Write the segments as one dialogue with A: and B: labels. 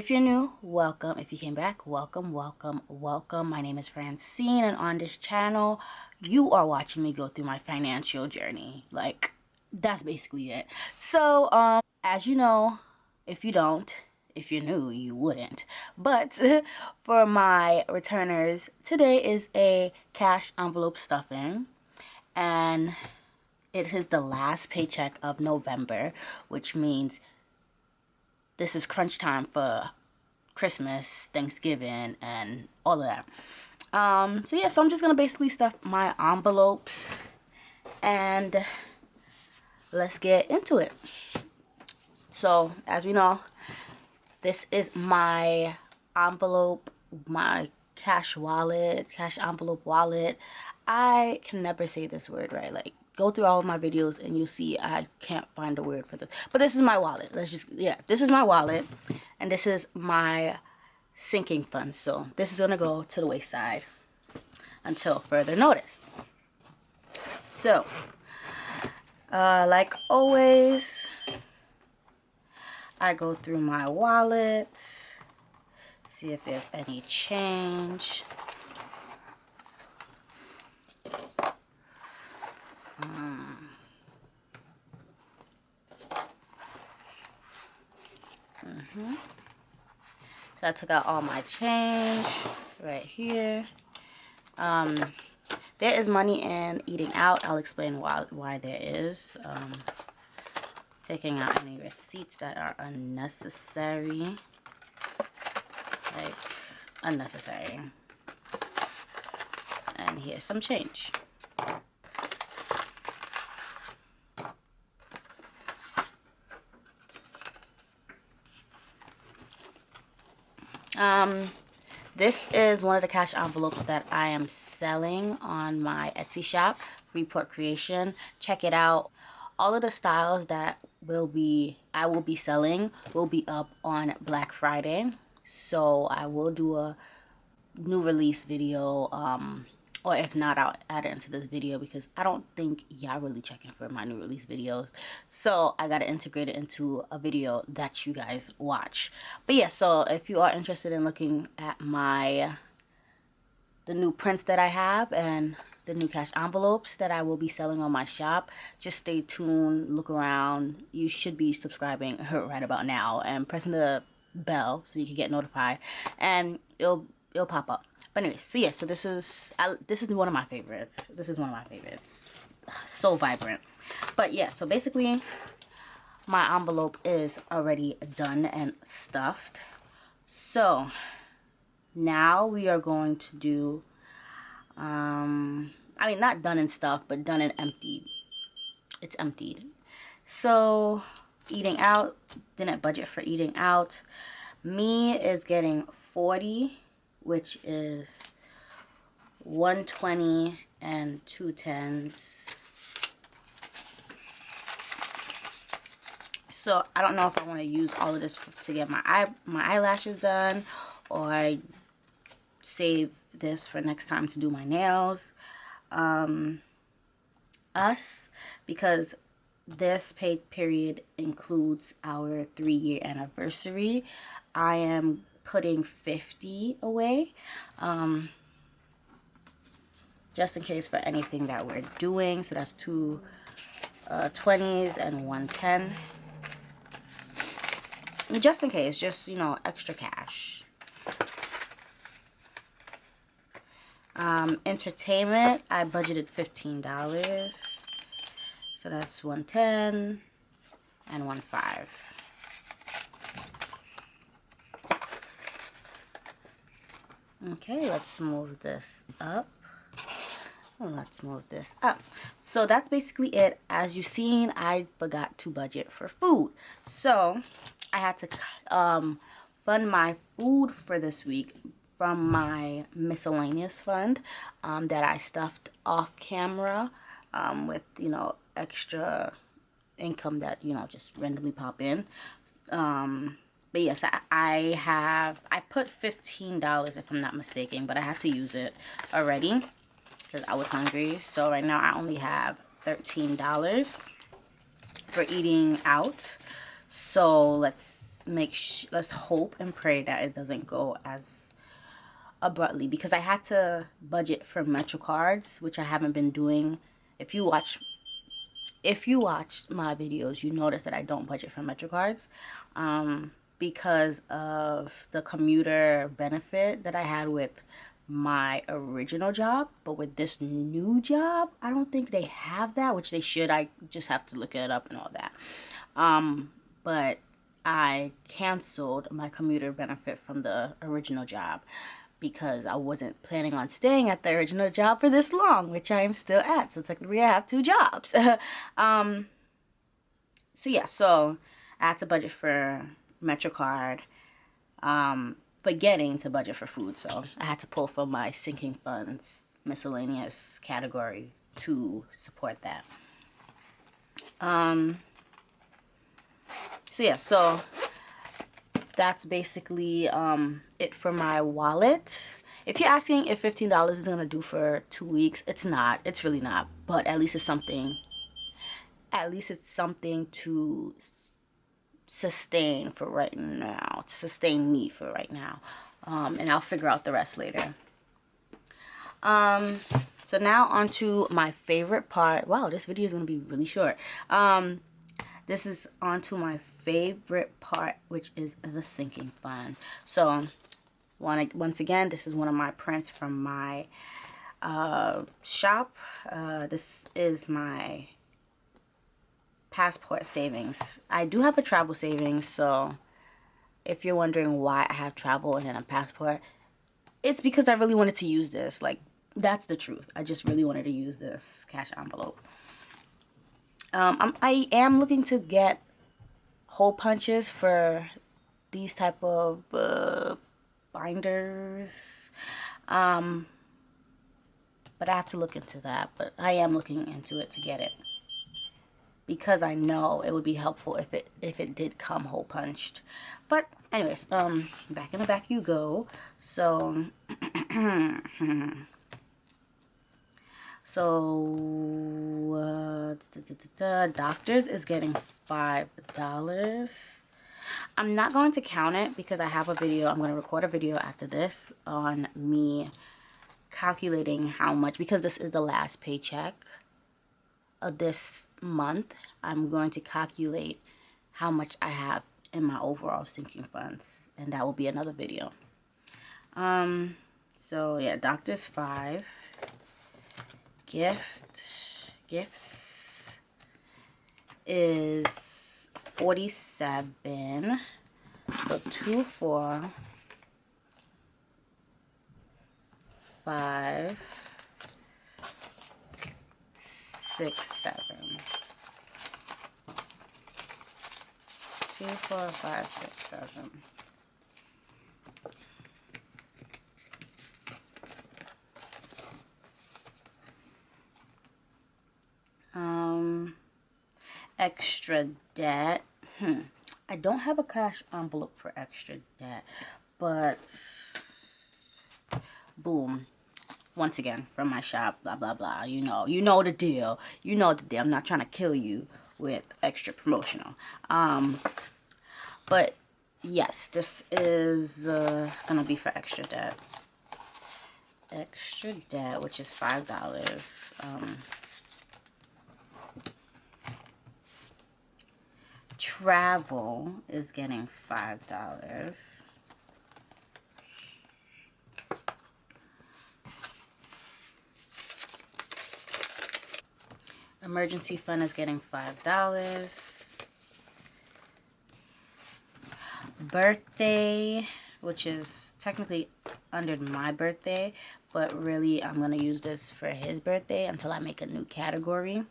A: If you're new, welcome. If you came back, welcome, welcome, welcome. My name is Friencine, and on this channel, you are watching me go through my financial journey. Like, that's basically it. So, as you know, if you don't, if you're new, you wouldn't. But for my returners, today is a cash envelope stuffing, and it is the last paycheck of November, which means this is crunch time for Christmas, Thanksgiving, and all of that. So I'm just gonna basically stuff my envelopes, and let's get into it. So as we know, this is my envelope, my cash envelope wallet. I can never say this word right. Like, go through all of my videos and you'll see I can't find a word for this. But this is my wallet. This is my wallet, and this is my sinking fund. So this is gonna go to the wayside until further notice. So, like always, I go through my wallet, see if there's any change. So I took out all my change right here. There is money in eating out. I'll explain why there is. Taking out any receipts that are unnecessary. Like, unnecessary. And here's some change. This is one of the cash envelopes that I am selling on my Etsy shop, Freeport Creation. Check it out. All of the styles that I will be selling will be up on Black Friday. So I will do a new release video, or if not, I'll add it into this video because I don't think y'all really checking for my new release videos. So I gotta integrate it into a video that you guys watch. But yeah, so if you are interested in looking at the new prints that I have and the new cash envelopes that I will be selling on my shop, just stay tuned, look around. You should be subscribing right about now and pressing the bell so you can get notified, and it'll pop up. But anyways, so yeah, so this is one of my favorites. This is one of my favorites. So vibrant. But yeah, so basically my envelope is already done and stuffed. So now we are going to do, not done and stuffed, but done and emptied. It's emptied. So eating out, didn't budget for eating out. Me is getting 40, which is 120 and 2 10s. So I don't know if I want to use all of this to get my eyelashes done, or save this for next time to do my nails. Because this pay period includes our 3-year anniversary, I am putting 50 away, just in case for anything that we're doing. So that's 2 20s and 110, just in case, just, extra cash. Entertainment, I budgeted $15, so that's 110 and 15. Okay, let's move this up. So that's basically it. As you've seen, I forgot to budget for food, so I had to fund my food for this week from my miscellaneous fund that I stuffed off camera, with extra income that just randomly pop in. But yes, I put $15 if I'm not mistaken, but I had to use it already because I was hungry. So right now I only have $13 for eating out. So let's let's hope and pray that it doesn't go as abruptly, because I had to budget for MetroCards, which I haven't been doing. If you watch my videos, you notice that I don't budget for MetroCards, because of the commuter benefit that I had with my original job. But with this new job, I don't think they have that, which they should. I just have to look it up and all that. But I canceled my commuter benefit from the original job because I wasn't planning on staying at the original job for this long, which I am still at. So technically I have 2 jobs. So I had to budget for MetroCard, forgetting to budget for food. So I had to pull from my sinking funds miscellaneous category to support that. So that's basically it for my wallet. If you're asking if $15 is gonna do for 2 weeks, it's not. It's really not. But at least it's something. At least it's something to sustain for right now. To sustain me for right now. And I'll figure out the rest later. So now on to my favorite part. Wow, this video is gonna be really short. This is on to my favorite part, which is the sinking fund. So once again, this is one of my prints from my shop. This is my passport savings. I do have a travel savings, so if you're wondering why I have travel and then a passport, it's because I really wanted to use this. Like, that's the truth. I just really wanted to use this cash envelope. I am looking to get hole punches for these type of binders, but I have to look into that. But I am looking into it to get it, because I know it would be helpful if it did come hole punched. But anyways, back in the back you go. So doctors is getting $5. I'm not going to count it because I have a video. I'm going to record a video after this on me calculating how much, because this is the last paycheck of this month. I'm going to calculate how much I have in my overall sinking funds, and that will be another video. So yeah, doctors $5. Gifts is $47. So 2, 4, 5, 6, 7. 2, 4, 5, 6, 7. Extra debt. I don't have a cash envelope for extra debt, but boom. Once again, from my shop, blah, blah, blah. You know the deal. You know the deal. I'm not trying to kill you with extra promotional. But yes, this is gonna be for extra debt. Extra debt, which is $5. Travel is getting $5. Emergency fund is getting $5. Birthday, which is technically under my birthday, but really I'm going to use this for his birthday until I make a new category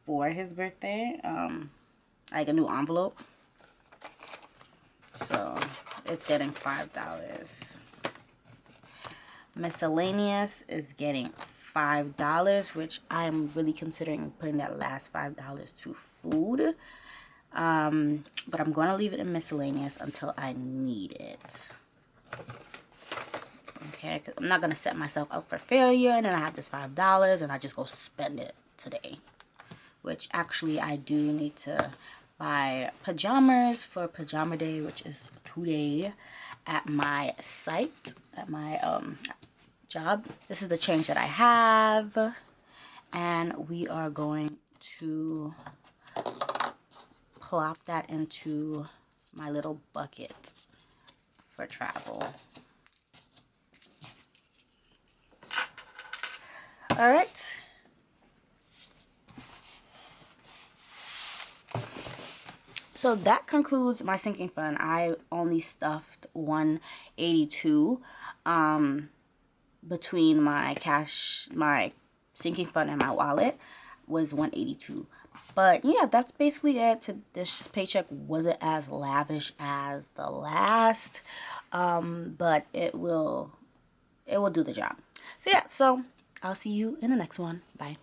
A: for his birthday. Like a new envelope. So it's getting $5. Miscellaneous is getting $5, which I'm really considering putting that last $5 to food. But I'm going to leave it in miscellaneous until I need it. Okay, 'cause I'm not going to set myself up for failure and then I have this $5 and I just go spend it today. Which actually I do need to buy pajamas for pajama day, which is today, at my site, at my job. This is the change that I have, and we are going to plop that into my little bucket for travel. All right. So that concludes my sinking fund. I only stuffed 182 between my cash, my sinking fund, and my wallet was 182. But yeah, that's basically it. This paycheck wasn't as lavish as the last, but it will do the job. So yeah, so I'll see you in the next one. Bye.